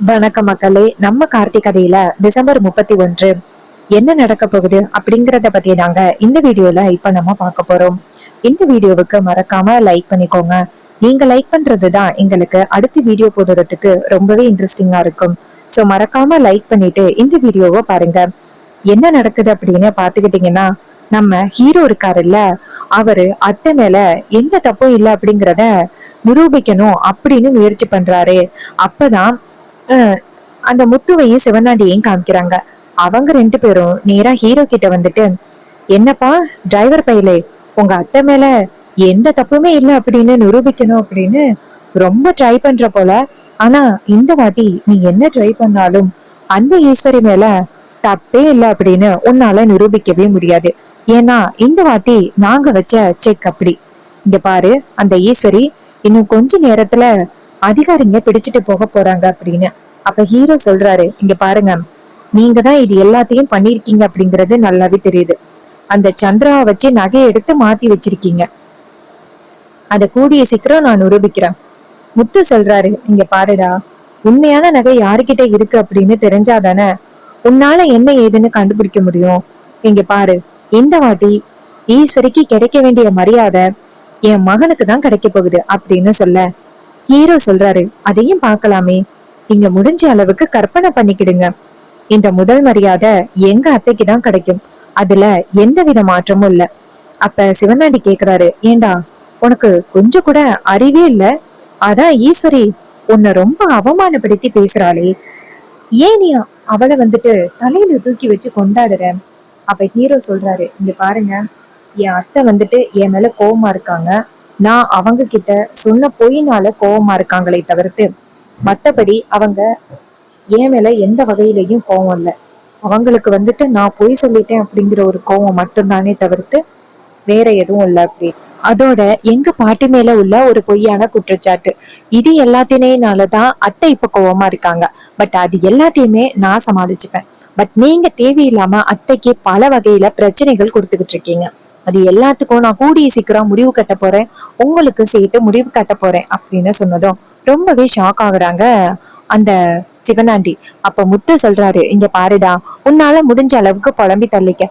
வணக்க மக்களே. நம்ம கார்த்திக் கதையில டிசம்பர் 31 என்ன நடக்க போகுது அப்படிங்கறத பத்தி தாங்க இந்த வீடியோல இப்ப நம்ம பார்க்க போறோம். இந்த வீடியோவுக்கு மறக்காம லைக் பண்ணிக்கோங்க. நீங்க லைக் பண்றதுதான் எங்களுக்கு அடுத்த வீடியோ போடுறதுக்கு ரொம்பவே இன்ட்ரெஸ்டிங்கா இருக்கும். சோ மறக்காம லைக் பண்ணிட்டு இந்த வீடியோவை பாருங்க. என்ன நடக்குது அப்படின்னு பாத்துக்கிட்டீங்கன்னா, நம்ம ஹீரோ இருக்காருல்ல, அவரு அத்தை மேல எந்த தப்பும் இல்லை அப்படிங்கிறத நிரூபிக்கணும் அப்படின்னு முயற்சி பண்றாரு. அப்பதான் அந்த முத்துவையும் சிவனாண்டியையும் காமிக்கிறாங்க. அவங்க ரெண்டு பேரும் நேரா ஹீரோ கிட்ட வந்துட்டு, என்னப்பா டிரைவர் பையலே, உங்க அத்தை மேல எந்த தப்புமே இல்லை அப்படின்னு நிரூபிக்கணும் அப்படின்னு ரொம்ப ட்ரை பண்ற போல. ஆனா இந்த வாட்டி நீ என்ன ட்ரை பண்ணாலும் அந்த ஈஸ்வரி மேல தப்பே இல்லை அப்படின்னு உன்னால நிரூபிக்கவே முடியாது. ஏன்னா இந்த வாட்டி நாங்க வச்ச செக் அப்படி. இங்க பாரு, அந்த ஈஸ்வரி இன்னும் கொஞ்ச நேரத்துல அதிகாரிங்க பிடிச்சிட்டு போக போறாங்க அப்படின்னு. அப்ப ஹீரோ சொல்றாரு, இங்க பாருங்க, நீங்க தான் இது எல்லாத்தையும் பண்ணிருக்கீங்க அப்படிங்கறது நல்லாவே தெரியுது. அந்த சந்திராவை வச்சு நகையை எடுத்து மாத்தி வச்சிருக்கீங்க. அத கூடிய சீக்கிரம் நான் நிரூபிக்கிறேன். முத்து சொல்றாரு, இங்க பாருடா, உண்மையான நகை யாருகிட்ட இருக்கு அப்படின்னு தெரிஞ்சாதானே உன்னால என்ன ஏதுன்னு கண்டுபிடிக்க முடியும். இங்க பாரு, இந்த வாட்டி ஈஸ்வரிக்கு கிடைக்க வேண்டிய மரியாதை என் மகனுக்கு தான் கிடைக்க போகுது அப்படின்னு சொல்ல, ஹீரோ சொல்றாரு, அதையும் பார்க்கலாமே, இங்க முடிஞ்ச அளவுக்கு கற்பனை பண்ணிக்கிடுங்க. இந்த முதல் மரியாதை எங்க அத்தைக்கு தான் கிடைக்கும். அதுல எந்த வித மாற்றமும் இல்ல. அப்ப சிவனாண்டி கேக்குறாரு, ஏண்டா உனக்கு கொஞ்சம் கூட அறிவே இல்ல? அதான் ஈஸ்வரி உன்னை ரொம்ப அவமானப்படுத்தி பேசுறாளே, ஏன் நீ அவளை வந்துட்டு தலையில தூக்கி வச்சு கொண்டாடுற? அப்ப ஹீரோ சொல்றாரு, இங்க பாருங்க, என் அத்தை வந்துட்டு என் மேல கோவமா இருக்காங்க. நான் அவங்க கிட்ட சொன்ன பொய்னால கோவமா இருக்காங்களே தவிர்த்து மத்தபடி அவங்க என் மேல எந்த வகையிலையும் கோவம் இல்லை. அவங்களுக்கு வந்துட்டு நான் பொய் சொல்லிட்டேன் அப்படிங்கிற ஒரு கோவம் மட்டும்தானே தவிர்த்து வேற எதுவும் இல்லை அப்படி. அதோட எங்க பாட்டி மேல உள்ள ஒரு பொய்யான குற்றச்சாட்டு, இது எல்லாத்தினாலதான் அத்தை இப்ப கோவமா இருக்காங்க. பட் அது எல்லாத்தையுமே நான் சமாளிச்சுப்பேன். பட் நீங்க தேவையில்லாம அத்தைக்கு பல வகையில பிரச்சனைகள் கொடுத்துக்கிட்டு இருக்கீங்க. அது எல்லாத்துக்கும் நான் கூடிய சீக்கிரம் முடிவு கட்ட போறேன், உங்களுக்கு சேர்த்து முடிவு கட்ட போறேன் அப்படின்னு சொன்னதும் ரொம்பவே ஷாக் ஆகுறாங்க அந்த சிவனாண்டி. அப்ப முத்து சொல்றாரு, இங்க பாருடா, உன்னால முடிஞ்ச அளவுக்கு புலம்பி தள்ளிக்க,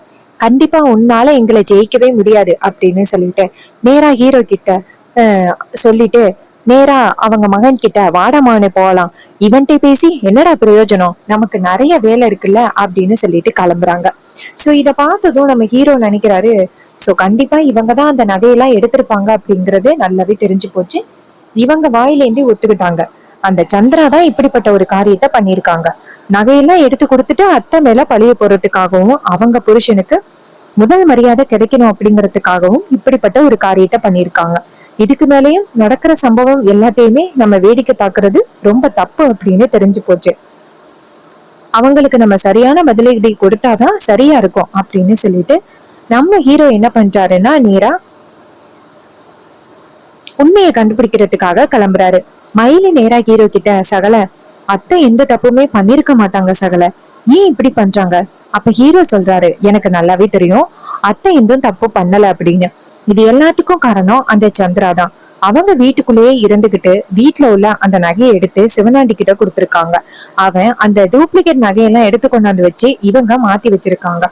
கண்டிப்பா உன்னால எங்களை ஜெயிக்கவே முடியாது அப்படின்னு சொல்லிட்டு நேரா ஹீரோ கிட்ட சொல்லிட்டு நேரா அவங்க மகன் கிட்ட, வாடமானு போகலாம், இவன்கிட்ட பேசி என்னடா பிரயோஜனம், நமக்கு நிறைய வேலை இருக்குல்ல அப்படின்னு சொல்லிட்டு கிளம்புறாங்க. சோ இத பார்த்ததும் நம்ம ஹீரோ நினைக்கிறாரு, சோ கண்டிப்பா இவங்கதான் அந்த நகையெல்லாம் எடுத்திருப்பாங்க அப்படிங்கறது நல்லாவே தெரிஞ்சு போச்சு. இவங்க வாயிலேந்தி ஒத்துக்கிட்டாங்க, அந்த சந்திரா தான் இப்படிப்பட்ட ஒரு காரியத்தை பண்ணிருக்காங்க. நகையெல்லாம் எடுத்து கொடுத்துட்டு அத்தை மேல பழிய போறதுக்காகவும் அவங்க புருஷனுக்கு முதல் மரியாதை கிடைக்கணும் அப்படிங்கறதுக்காகவும் இப்படிப்பட்ட ஒரு காரியத்தை பண்ணிருக்காங்க. இதுக்கு மேலேயும் நடக்கிற சம்பவம் எல்லாத்தையுமே நம்ம வேடிக்கை பாக்குறது ரொம்ப தப்பு அப்படின்னு தெரிஞ்சு போச்சு. அவங்களுக்கு நம்ம சரியான பதிலடி கொடுத்தாதான் சரியா இருக்கும் அப்படின்னு சொல்லிட்டு நம்ம ஹீரோ என்ன பண்றாருன்னா நேரா உண்மையை கண்டுபிடிக்கிறதுக்காக கிளம்புறாரு. மயிலு நேரா ஹீரோ கிட்ட, சகல, அத்தை எந்த தப்புமே பண்ணிருக்க மாட்டாங்க சகல, ஏன் இப்படி பண்றாங்க? அப்ப ஹீரோ சொல்றாரு, எனக்கு நல்லாவே தெரியும் அத்தை எதுவும் தப்பு பண்ணல அப்படின்னு. இது எல்லாத்துக்கும் காரணம் அந்த சந்திரா தான். அவங்க வீட்டுக்குள்ளேயே இருந்துகிட்டு வீட்டுல உள்ள அந்த நகையை எடுத்து சிவனாண்டி கிட்ட கொடுத்திருக்காங்க. அவன் அந்த டூப்ளிகேட் நகையெல்லாம் எடுத்து கொண்டாந்து வச்சு இவங்க மாத்தி வச்சிருக்காங்க.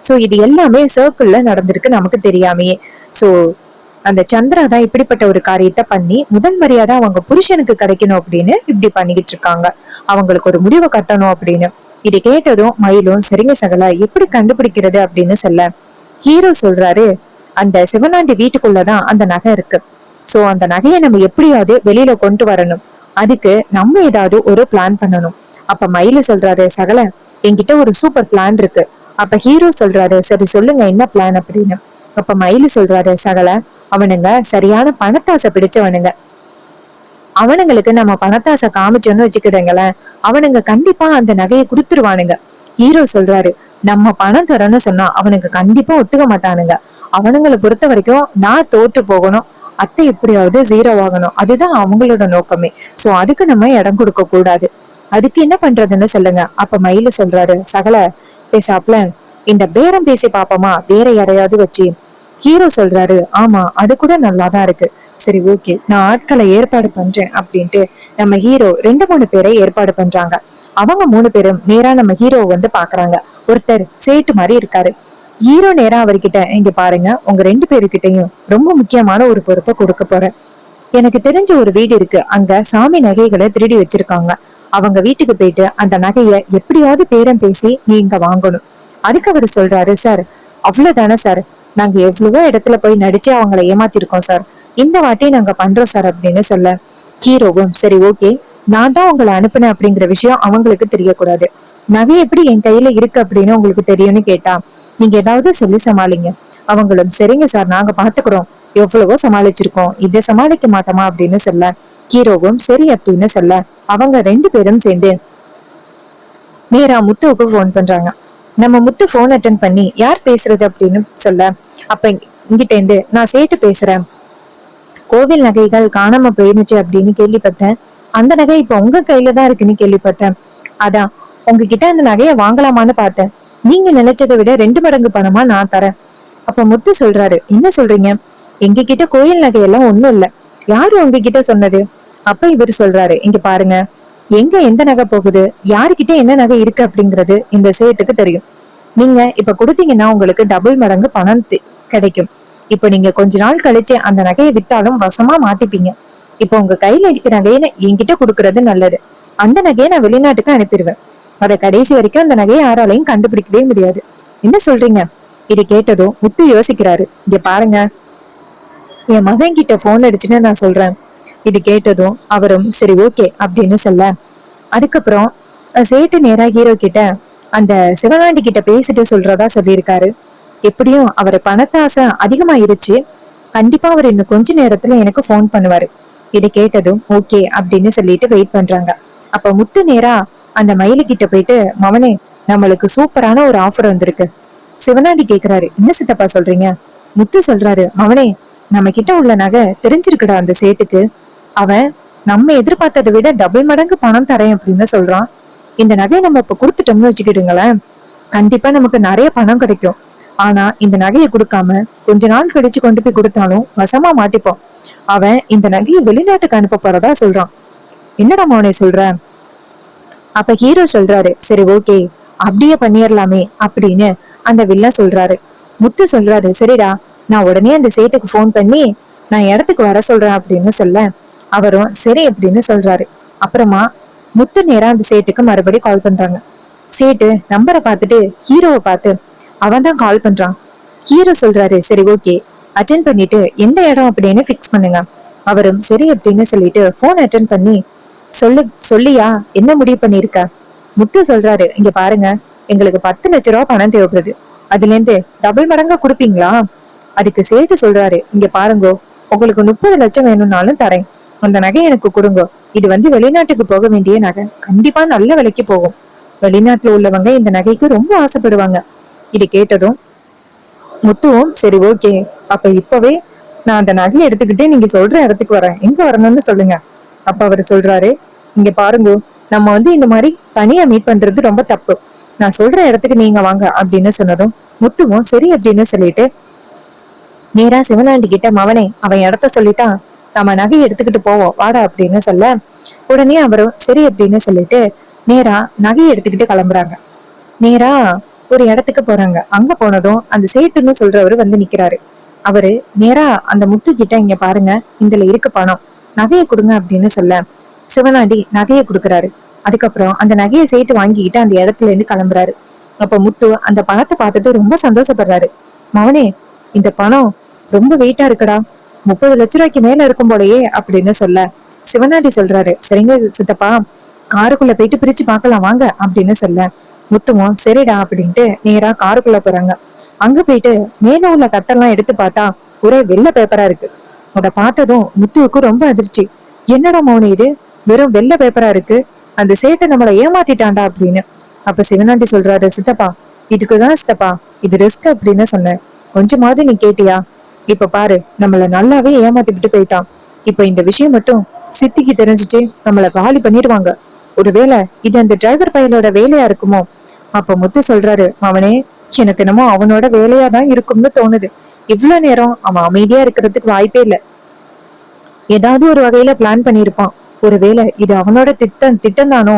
சோ இது எல்லாமே சர்க்கிள்ல நடந்திருக்கு, நமக்கு தெரியாமையே. சோ அந்த சந்திரா தான் இப்படிப்பட்ட ஒரு காரியத்தை பண்ணி முதல் மரியாதை அவங்க புருஷனுக்கு கிடைக்கணும் அப்படின்னு இப்படி பண்ணிக்கிட்டு இருக்காங்க. அவங்களுக்கு ஒரு முடிவை கட்டணும் அப்படின்னு. இதை கேட்டதும் மயிலும், சரிங்க சகல, எப்படி கண்டுபிடிக்கிறது அப்படின்னு சொல்ல, ஹீரோ சொல்றாரு, அந்த சிவனாண்டி வீட்டுக்குள்ளதான் அந்த நகை இருக்கு. சோ அந்த நகையை நம்ம எப்படியாவது வெளியில கொண்டு வரணும். அதுக்கு நம்ம ஏதாவது ஒரு பிளான் பண்ணணும். அப்ப மயிலு சொல்றாரு, சகல, என்கிட்ட ஒரு சூப்பர் பிளான் இருக்கு. அப்ப ஹீரோ சொல்றாரு, சரி சொல்லுங்க என்ன பிளான் அப்படின்னு. அப்ப மயிலு சொல்றாரு, சகல, அவனுங்க சரியான பணத்தாசை பிடிச்சவனுங்க. அவனுங்களுக்கு நம்ம பணத்தாசை காமிச்சோன்னு வச்சுக்கிடுங்களேன், அவனுங்க கண்டிப்பா அந்த நகையை கொடுத்துருவானுங்க. ஹீரோ சொல்றாரு, நம்ம பணம் தரோன்னு சொன்னா அவனுக்கு கண்டிப்பா ஒத்துக்க மாட்டானுங்க. அவனுங்களை பொறுத்த வரைக்கும் நான் தோற்று போகணும், அத்தை எப்படியாவது ஜீரோ ஆகணும், அதுதான் அவங்களோட நோக்கமே. சோ அதுக்கு நம்ம இடம் கொடுக்க கூடாது. அதுக்கு என்ன பண்றதுன்னு சொல்லுங்க. அப்ப மயிலு சொல்றாரு, சகல, பேசாப்ல இந்த பேரம் பேசி பாப்போமா வேற யாரையாவது வச்சு. ஹீரோ சொல்றாரு, ஆமா அது கூட நல்லாதான் இருக்கு. சரி ஓகே, நான் ஆட்களை ஏற்பாடு பண்றேன் அப்படின்ட்டு நம்ம ஹீரோ 2 3 பேரை ஏற்பாடு பண்றாங்க. அவங்க 3 பேரும் நேரா நம்ம ஹீரோ வந்து பாக்குறாங்க. ஒருத்தர் சேட்டு மாதிரி இருக்காரு. ஹீரோ நேரா அவர்கிட்ட, இங்க பாருங்க, உங்க 2 பேருக்கிட்டையும் ரொம்ப முக்கியமான ஒரு பொறுப்பை கொடுக்க போறேன். எனக்கு தெரிஞ்ச ஒரு வீடு இருக்கு, அங்க சாமி நகைகளை திருடி வச்சிருக்காங்க. அவங்க வீட்டுக்கு போயிட்டு அந்த நகைய எப்படியாவது பேரம் பேசி நீங்க வாங்கணும். அதுக்கு அவர் சொல்றாரு, சார் அவ்வளவுதானே சார், நாங்க எவ்வளவோ இடத்துல போய் நடிச்சு அவங்களை ஏமாத்திருக்கோம் சார், இந்த வாட்டி நாங்க பண்றோம் சார் அப்படின்னு சொல்ல, ஹீரோவும் சரி ஓகே, நான் தான் உங்களை அனுப்புனேன் அப்படிங்கிற விஷயம் அவங்களுக்கு தெரியக்கூடாது, நகை எப்படி என் கையில இருக்கு அப்படின்னு உங்களுக்கு தெரியும்னு கேட்டா நீங்க ஏதாவது சொல்லி சமாளிங்க. அவங்களும் சரிங்க சார், நாங்க பாத்துக்கிறோம், எவ்வளவோ சமாளிச்சிருக்கோம், இதை சமாளிக்க மாட்டோமா அப்படின்னு சொல்ல, ஹீரோவும் சரி அப்படின்னு சொல்ல, அவங்க 2 பேரும் சேர்ந்து நேரா முத்துவுக்கு போன் பண்றாங்க. நம்ம முத்து போன் அட்டன் பண்ணி யார் பேசுறது அப்படின்னு சொல்ல, அப்ப இங்கிட்ட இருந்து நான் சேட்டு பேசுறேன், கோவில் நகைகள் காணாம போயிருந்துச்சு அப்படின்னு கேள்விப்பட்டேன், அந்த நகை இப்ப உங்க கையில தான் இருக்குன்னு கேள்விப்பட்டேன், அதான் உங்ககிட்ட அந்த நகையை வாங்கலாமான்னு பார்த்தேன், நீங்க நினைச்சதை விட 2 மடங்கு பணமா நான் தரேன். அப்ப முத்து சொல்றாரு, என்ன சொல்றீங்க, எங்க கிட்ட கோயில் நகையெல்லாம் ஒண்ணும் இல்ல, யாரு உங்ககிட்ட சொன்னது? அப்ப இவர் சொல்றாரு, இங்க பாருங்க, எங்க எந்த நகை போகுது, யாருக்கிட்ட என்ன நகை இருக்கு அப்படிங்கறது இந்த சேட்டுக்கு தெரியும். நீங்க இப்ப கொடுத்தீங்கன்னா உங்களுக்கு டபுள் மடங்கு பணம் கிடைக்கும். இப்ப நீங்க கொஞ்ச நாள் கழிச்சு அந்த நகையை வித்தாலும் வசமா மாட்டிப்பீங்க. இப்ப உங்க கையில இருக்கிற நகையை என்கிட்ட கொடுக்கறது நல்லது. அந்த நகையை நான் வெளிநாட்டுக்கு அனுப்பிடுவேன். அத கடைசி வரைக்கும் அந்த நகையை யாராலையும் கண்டுபிடிக்கவே முடியாது. என்ன சொல்றீங்க? இது கேட்டதும் முத்து யோசிக்கிறாரு. இங்க பாருங்க, என் மகன் கிட்ட போன் அடிச்சுன்னு நான் சொல்றேன். இது கேட்டதும் அவரும் சரி ஓகே அப்படின்னு சொல்ல, அதுக்கப்புறம் சேட்டு நேரா ஹீரோ கிட்ட அந்த சிவகாண்டி கிட்ட பேசிட்டு சொல்றதா சொல்லியிருக்காரு. எப்படியும் அவர் பணத்தாசை அதிகமாயிருச்சு, கண்டிப்பா அவர் இன்னும் கொஞ்ச நேரத்துல எனக்கு போன் பண்ணுவாரு. இதை கேட்டதும் ஓகே அப்படின்னு சொல்லிட்டு வெயிட் பண்றாங்க. அப்ப முத்து நேரா அந்த மயிலு கிட்ட போயிட்டு, மவனே நம்மளுக்கு சூப்பரான ஒரு ஆஃபர் வந்திருக்கு. சிவனாண்டி கேக்குறாரு, என்ன சித்தப்பா சொல்றீங்க? முத்து சொல்றாரு, மவனே நம்ம கிட்ட உள்ள நகை தெரிஞ்சிருக்குடா அந்த சேட்டுக்கு, அவன் நம்ம எதிர்பார்த்ததை விட டபுள் மடங்கு பணம் தரேன் அப்படின்னு சொல்றான். இந்த நகையை நம்ம இப்ப கொடுத்துட்டோம்னு வச்சுக்கிடுங்களேன், கண்டிப்பா நமக்கு நிறைய பணம் கிடைக்கும். ஆனா இந்த நகையை கொடுக்காம கொஞ்ச நாள் கழிச்சு கொண்டு போய் கொடுத்தாலும் வசமா மாட்டிப்போம். அவன் இந்த நகையை வெளிநாட்டுக்கு அனுப்ப போறதா சொல்றான். என்னடா மோனே சொல்ற? அப்ப ஹீரோ சொல்றாரு, சரி ஓகே அப்படியே பண்ணிடலாமே அப்படின்னு அந்த வில்லன் சொல்றாரு. முத்து சொல்றாரு, சரிடா, நான் உடனே அந்த சேட்டுக்கு போன் பண்ணி நான் இடத்துக்கு வர சொல்றேன் அப்படின்னு சொல்ல, அவரும் சரி அப்படின்னு சொல்றாரு. அப்புறமா முத்து நேரா அந்த சேட்டுக்கு மறுபடியும் கால் பண்றாங்க. சேட்டு நம்பரை பார்த்துட்டு ஹீரோவை பார்த்து, அவன் தான் கால் பண்றான். ஹீரோ சொல்றாரு, சரி ஓகே அட்டென்ட் பண்ணிட்டு எந்த இடம் அப்படின்னு பிக்ஸ் பண்ணுங்க. அவரும் சரி அப்படின்னு சொல்லிட்டு போன் அட்டென்ட் பண்ணி, சொல்லியா என்ன முடிவு பண்ணிருக்க? முத்து சொல்றாரு, இங்க பாருங்க, எங்களுக்கு 10 லட்ச ரூபா பணம் தேவைப்படுது, அதுல இருந்து டபுள் மடங்கா கொடுப்பீங்களா? அதுக்கு சேட்டு சொல்றாரு, இங்க பாருங்கோ, உங்களுக்கு 30 லட்சம் வேணும்னாலும் தரேன், அந்த நகை எனக்கு கொடுங்க. இது வந்து வெளிநாட்டுக்கு போக வேண்டிய நகை, கண்டிப்பா நல்ல விலைக்கு போகும். வெளிநாட்டுல உள்ளவங்க இந்த நகைக்கு ரொம்ப ஆசைப்படுவாங்க. இது கேட்டதும் முத்துவும் சரி ஓகே, அப்ப இப்பவே நான் அந்த நகையை எடுத்துக்கிட்டு நீங்க சொல்ற இடத்துக்கு வரேன், எங்க வரணும்னு சொல்லுங்க. அப்ப அவரு சொல்றாரு, இங்க பாருங்க, நம்ம வந்து இந்த மாதிரி தனியா மீட் பண்றது ரொம்ப தப்பு, நான் சொல்ற இடத்துக்கு நீங்க வாங்க அப்படின்னு சொன்னதும் முத்துவும் சரி அப்படின்னு சொல்லிட்டு நேரா சிவனாண்டி கிட்ட, மவனே அவன் இடத்த சொல்லிட்டான், நம்ம நகையை எடுத்துக்கிட்டு போவோம் வாடா அப்படின்னு சொல்ல, உடனே அவரும் சரி அப்படின்னு சொல்லிட்டு நேரா நகையை எடுத்துக்கிட்டு கிளம்புறாங்க. நேரா ஒரு இடத்துக்கு போறாங்க. அங்க போனதும் அந்த சேட்டுன்னு சொல்றவரு வந்து நிக்கிறாரு. அவரு நேரா அந்த முத்து கிட்ட, இங்க பாருங்க, இதுல இருக்கு பணம், நகையை கொடுங்க அப்படின்னு சொல்ல, சிவனாண்டி நகையை கொடுக்குறாரு. அதுக்கப்புறம் அந்த நகையை சேட்டு வாங்கிக்கிட்டு அந்த இடத்துல இருந்து கிளம்புறாரு. அப்ப முத்து அந்த பணத்தை பார்த்துட்டு ரொம்ப சந்தோஷப்படுறாரு. மவனே இந்த பணம் ரொம்ப வெயிட்டா இருக்குடா, 30 லட்ச ரூபாய்க்கு மேல இருக்கும் போலயே அப்படின்னு சொல்ல, சிவனாண்டி சொல்றாரு, சரிங்க சித்தப்பா, காருக்குள்ள போயிட்டு பிரிச்சு பார்க்கலாம் வாங்க அப்படின்னு சொல்ல, முத்துவும் சரிடா அப்படின்ட்டு நேரா காருக்குள்ள போறாங்க. அங்க போயிட்டு மேல உள்ள கட்டெல்லாம் எடுத்து பார்த்தா ஒரே வெள்ளை பேப்பரா இருக்கு. அத பார்த்ததும் முத்துவுக்கு ரொம்ப அதிர்ச்சி. என்னடா மௌனி இது, வெறும் வெள்ளை பேப்பரா இருக்கு, அந்த சேட்டை நம்மளை ஏமாத்திட்டான்டா அப்படின்னு. அப்ப சிவனாண்டி சொல்றாரு, சித்தப்பா இதுக்குதான் சித்தப்பா இது ரிஸ்க் அப்படின்னு சொன்னேன், கொஞ்சமாவது நீ கேட்டியா? இப்ப பாரு, நம்மள நல்லாவே ஏமாத்திட்டு போயிட்டான். இப்ப இந்த விஷயம் மட்டும் சித்திக்கு தெரிஞ்சிச்சு நம்மள காலி பண்ணிடுவாங்க. ஒருவேளை இது அந்த டிரைவர் பையனோட வேலையா இருக்குமோ? அப்ப முத்து சொல்றாரு, அவனே எனக்கு என்னமோ அவனோட வேலையாதான் இருக்கும்னு தோணுது, இவ்வளவு நேரம் அவன் அமைதியா இருக்கிறதுக்கு வாய்ப்பே இல்ல. ஏதாவது ஒரு வகையில பிளான் பண்ணிருப்பான். ஒருவேளை இது அவனோட திட்டம் தானோ?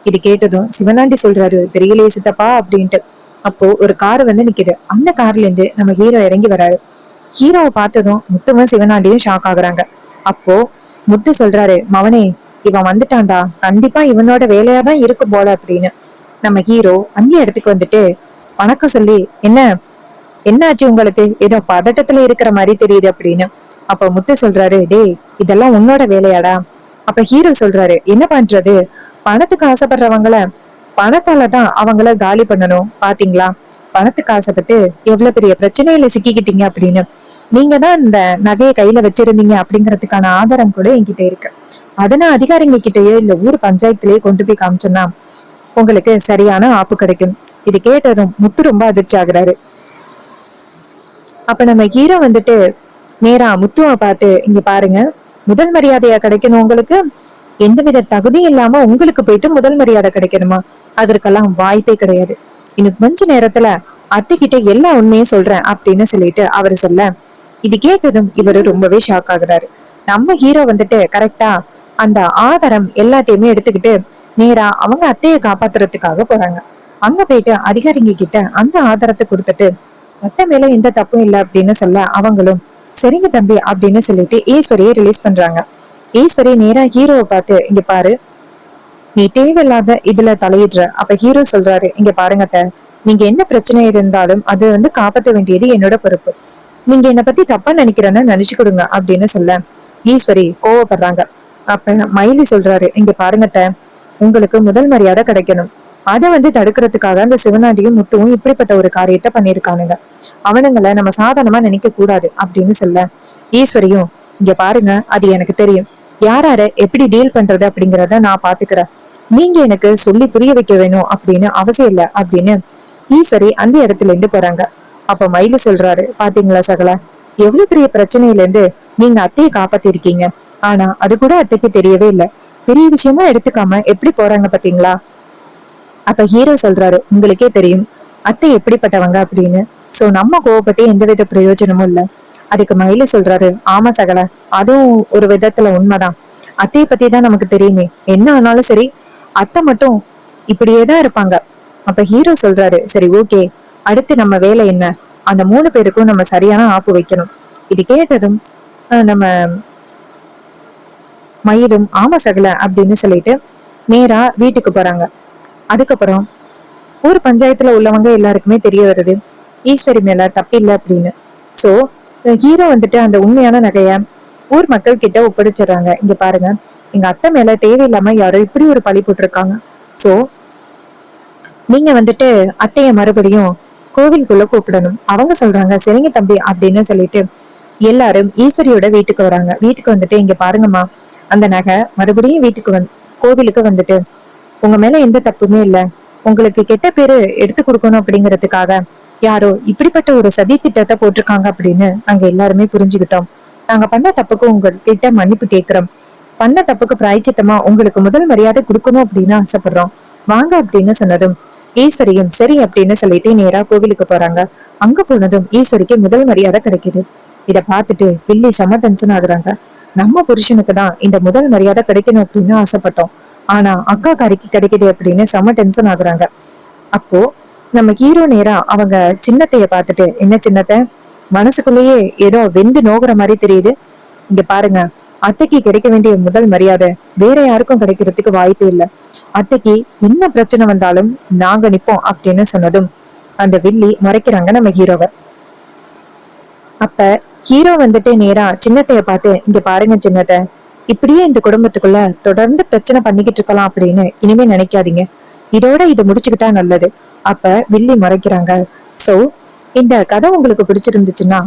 இது கேட்டதும் சிவனாண்டி சொல்றாரு, தெரியலையே சித்தப்பா அப்படின்ட்டு. அப்போ ஒரு கார் வந்து நிக்குது. அந்த கார்ல இருந்து நம்ம ஹீரோ இறங்கி வராரு. ஹீரோவை பார்த்ததும் முத்துவும் சிவனாண்டியும் ஷாக் ஆகுறாங்க. அப்போ முத்து சொல்றாரு, மவனே இவன் வந்துட்டான்டா, கண்டிப்பா இவனோட வேலையாதான் இருக்கு போல அப்படின்னு. நம்ம ஹீரோ அந்த இடத்துக்கு வந்துட்டு வணக்கம் சொல்லி, என்ன என்னாச்சு உங்களுக்கு, ஏதோ பதட்டத்துல இருக்கிற மாதிரி தெரியுது அப்படின்னு. அப்ப முத்து சொல்றாரு, டேய் இதெல்லாம் உன்னோட வேலையாடா? அப்ப ஹீரோ சொல்றாரு, என்ன பண்றது, பணத்துக்கு ஆசைப்படுறவங்கள பணத்தாலதான் அவங்கள காலி பண்ணணும் பாத்தீங்களா, பணத்துக்கு ஆசைப்பட்டு எவ்வளவு பெரிய பிரச்சனையில சிக்கிக்கிட்டீங்க அப்படின்னு. நீங்க தான் இந்த நகையை கையில வச்சிருந்தீங்க அப்படிங்கறதுக்கான ஆதாரம் கூட என்கிட்ட இருக்கு. அதனா அதிகாரிங்க கிட்டயோ இல்ல ஊர் பஞ்சாயத்திலேயே கொண்டு போய் காமிச்சோம்னா உங்களுக்கு சரியான ஆப்பு கிடைக்கும். இது கேட்டதும் முத்து ரொம்ப அதிர்ச்சி ஆகுறாரு. அப்ப நம்ம ஹீரோ வந்துட்டு நேரா முத்துவை பார்த்து, இங்க பாருங்க, முதல் மரியாதையா கிடைக்கணும் உங்களுக்கு, எந்தவித தகுதியும் இல்லாம உங்களுக்கு போயிட்டு முதல் மரியாதை கிடைக்கணுமா? அதற்கெல்லாம் வாய்ப்பே கிடையாது. இன்னும் கொஞ்ச நேரத்துல அத்தைகிட்ட எல்லா உண்மையும் சொல்றேன் அப்படின்னு சொல்லிட்டு அவரு சொல்ல, இது கேட்டதும் இவரு ரொம்பவே ஷாக் ஆகுறாரு. நம்ம ஹீரோ வந்துட்டு கரெக்டா அந்த ஆதாரம் எல்லாத்தையுமே எடுத்துக்கிட்டு நேரா அவங்க அத்தையை காப்பாத்துறதுக்காக போறாங்க. அங்க போயிட்டு அதிகாரிங்க கிட்ட அந்த ஆதாரத்தை கொடுத்துட்டு அத்தை மேல எந்த தப்பும் இல்லை அப்படின்னு சொல்ல, அவங்களும் சரிங்க தம்பி அப்படின்னு சொல்லிட்டு ஈஸ்வரியை ரிலீஸ் பண்றாங்க. ஈஸ்வரி நேரா ஹீரோவை பார்த்து, இங்க பாரு, நீ தேவையில்லாத இதுல தலையிடுற. அப்ப ஹீரோ சொல்றாரு, இங்க பாருங்க அத்தை, நீங்க என்ன பிரச்சனை இருந்தாலும் அது வந்து காப்பாற்ற வேண்டியது என்னோட பொறுப்பு. நீங்க என்னை பத்தி தப்பா நினைக்கிறேன்னு நினைச்சுக்கிடுங்க அப்படின்னு சொல்ல ஈஸ்வரி கோவப்படுறாங்க. அப்ப மயிலி சொல்றாரு, இங்க பாருங்க அத்தை, உங்களுக்கு முதல் மரியாதை கிடைக்கணும். அதை வந்து தடுக்கிறதுக்காக அந்த சிவனாண்டியும் முத்துவும் இப்படிப்பட்ட ஒரு காரியத்தை பண்ணிருக்கானுங்க. அவனுங்களை நம்ம சாதாரணமா நினைக்க கூடாது அப்படின்னு சொல்ல ஈஸ்வரியும், இங்க பாருங்க, அது எனக்கு தெரியும், யாரார எப்படி டீல் பண்றது அப்படிங்கறத நான் பாத்துக்கிறேன். நீங்க எனக்கு சொல்லி புரிய வைக்க வேணும் அப்படின்னு அவசியம் இல்ல அப்படின்னு ஈஸ்வரி அந்த இடத்துல இருந்து போறாங்க. அப்ப மயிலு சொல்றாரு, பாத்தீங்களா சகல, எவ்வளவு பெரிய பிரச்சனையில இருந்து நீங்க அத்தையை காப்பாத்திருக்கீங்க. ஆனா அது கூட அத்தைக்கு தெரியவே இல்லை. பெரிய விஷயமா எடுத்துக்காம எப்படி போறாங்க பாத்தீங்களா? அப்ப ஹீரோ சொல்றாரு, உங்களுக்கே தெரியும் அத்தை எப்படிப்பட்டவங்க அப்படின்னு. சோ நம்ம கோவப்பட்டு எந்தவித பிரயோஜனமும் இல்ல. அதுக்கு மயிலு சொல்றாரு, ஆமா சகல, அதுவும் ஒரு விதத்துல உண்மைதான். அத்தையை பத்தி தான் நமக்கு தெரியுமே, என்ன ஆனாலும் சரி அத்தை மட்டும் இப்படியேதான் இருப்பாங்க. அப்ப ஹீரோ சொல்றாரு, சரி ஓகே, அடுத்து நம்ம வேலை என்ன, அந்த 3 பேருக்கும் நம்ம சரியான ஆப்பு வைக்கணும். இது கேட்டதும் நம்ம மயிலும் ஆமா சகல அப்படின்னு சொல்லிட்டு நேரா வீட்டுக்கு போறாங்க. அதுக்கப்புறம் ஊர் பஞ்சாயத்துல உள்ளவங்க எல்லாருக்குமே தெரிய வருது ஈஸ்வரி மேல தப்பில்லை அப்படின்னு. சோ ஹீரோ வந்துட்டு அந்த உண்மையான நகைய ஊர் மக்கள் கிட்ட ஒப்படைச்சிடுறாங்க. இங்க பாருங்க, எங்க அத்தை மேல தேவையில்லாம யாரோ இப்படி ஒரு பழி போட்டிருக்காங்க. சோ நீங்க வந்துட்டு அத்தைய மறுபடியும் கோவிலுக்குள்ள கூப்பிடணும். அவங்க சொல்றாங்க, சரிங்க தம்பி அப்படின்னு சொல்லிட்டு எல்லாரும் ஈஸ்வரியோட வீட்டுக்கு வராங்க. வீட்டுக்கு வந்துட்டு, இங்க பாருங்கம்மா, அந்த நகை மறுபடியும் வீட்டுக்கு கோவிலுக்கு வந்துட்டு உங்க மேல எந்த தப்புமே இல்ல, உங்களுக்கு கெட்ட பேரு எடுத்து கொடுக்கணும் அப்படிங்கறதுக்காக யாரோ இப்படிப்பட்ட ஒரு சதி திட்டத்தை போட்டிருக்காங்க அப்படின்னு நாங்க எல்லாருமே புரிஞ்சுக்கிட்டோம். நாங்க பண்ண தப்புக்கு உங்ககிட்ட மன்னிப்பு கேட்கிறோம். பண்ண தப்புக்கு பிராய்ச்சித்தமா உங்களுக்கு முதல் மரியாதை கொடுக்கணும் அப்படின்னு ஆசைப்படுறோம், வாங்க அப்படின்னு சொன்னதும் ஈஸ்வரியும் சரி அப்படின்னு சொல்லிட்டு நேரா கோவிலுக்கு போறாங்க. அங்க போனதும் ஈஸ்வரிக்கு முதல் மரியாதை கிடைக்குது. இத பார்த்துட்டு வில்லி செம டென்ஷன் ஆகுறாங்க. நம்ம புருஷனுக்கு தான் இந்த முதல் மரியாதை கிடைக்கணும் அப்படின்னு ஆசைப்பட்டோம், ஆனா அக்கா காரிக்கு கிடைக்குது அப்படின்னு செம டென்ஷன் ஆகுறாங்க. அப்போ நம்ம ஹீரோ நேரா அவங்க சின்னத்தைய பார்த்துட்டு, என்ன சின்னத்தை, மனசுக்குள்ளேயே ஏதோ வெந்து நோகுற மாதிரி தெரியுது, இங்க பாருங்க, அத்தைக்கு கிடைக்க வேண்டிய முதல் மரியாதை வேற யாருக்கும் கிடைக்கிறதுக்கு வாய்ப்பே இல்லை. அத்தைக்கு என்ன பிரச்சனை வந்தாலும் நாங்க நிப்போம் அப்படின்னு சொன்னதும் அந்த வில்லி மறைக்கிறாங்க நம்ம ஹீரோவை. அப்ப ஹீரோ வந்துட்டு நேரா சின்னத்தைய பார்த்து, இங்க பாருங்க சின்னத்தை, இப்படியே இந்த குடும்பத்துக்குள்ள தொடர்ந்து பிரச்சனை பண்ணிக்கிட்டு இருக்கலாம் அப்படின்னு இனிமே நினைக்காதீங்க, இதோட இது முடிச்சுக்கிட்டா நல்லது. அப்ப வில்லி மறைக்கிறாங்க. சோ இந்த கதை உங்களுக்கு பிடிச்சிருந்துச்சுன்னா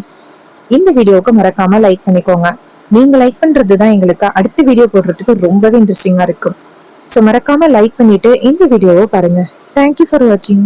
இந்த வீடியோவுக்கு மறக்காம லைக் பண்ணிக்கோங்க. நீங்க லைக் பண்றதுதான் எங்களுக்கு அடுத்த வீடியோ போடுறதுக்கு ரொம்பவே இன்ட்ரெஸ்டிங்கா இருக்கும். சோ மறக்காம லைக் பண்ணிட்டு இந்த வீடியோவை பாருங்க. தேங்க்யூ ஃபார் வாட்சிங்.